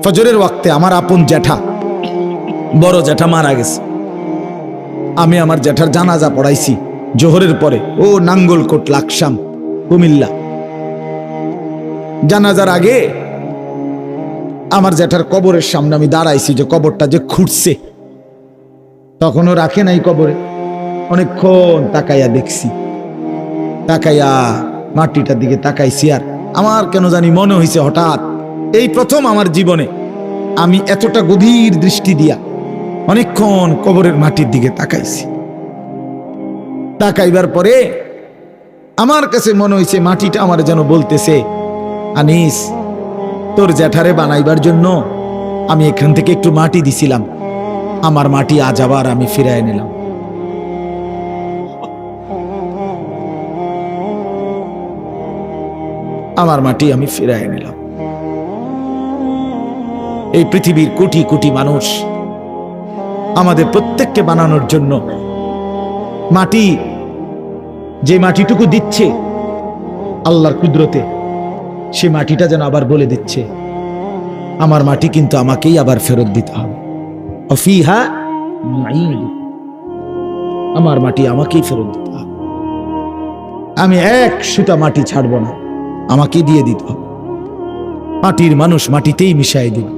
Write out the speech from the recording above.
ফজরের ওয়াক্তে আমার আপন জ্যাঠা, বড় জ্যাঠা মারা গেছে। আমি আমার জ্যাঠার জানাজা পড়াইছি জোহরের পরে, ও নাঙ্গলকোট লাকসাম কুমিল্লা। জানাজার আগে আমার জ্যাঠার কবরের সামনে আমি দাঁড়াইছি, যে কবরটা যে খুঁড়ছে, তখনও রাখে নাই কবরে। অনেকক্ষণ তাকাইয়া দেখছি, তাকাইয়া মাটিটার দিকে তাকাইছি, আর আমার কেন জানি মনে হয়েছে হঠাৎ, এই প্রথম আমার জীবনে আমি এতটা গভীর দৃষ্টি দিয়া অনেকক্ষণ কবরের মাটির দিকে তাকাইছি। তাকাইবার পরে আমার কাছে মনে হয়েছে মাটিটা আমার যেন বলতেছে, আনিস, তোর জ্যাঠারে বানাইবার জন্য আমি এখান থেকে একটু মাটি দিছিলাম, আমার মাটি আজ আবার আমি ফিরায় নিলাম। আমার মাটি আমি ফিরায় নিলাম। এই পৃথিবীর কোটি কোটি মানুষ আমাদের প্রত্যেককে বানানোর জন্য মাটি, যে মাটিটুকু দিচ্ছে আল্লাহর কুদরতে, সে মাটিটা যেন আবার বলে দিচ্ছে, আমার মাটি কিন্তু আমাকেই আবার ফেরত দিতে হবে। অফিহা নুঈদ, আমার মাটি আমাকেই ফেরত দিতে হবে। আমি এক সুতা মাটি ছাড়বো না, আমাকে দিয়ে দিতে হবে। মাটির মানুষ মাটিতেই মিশাই দিবে।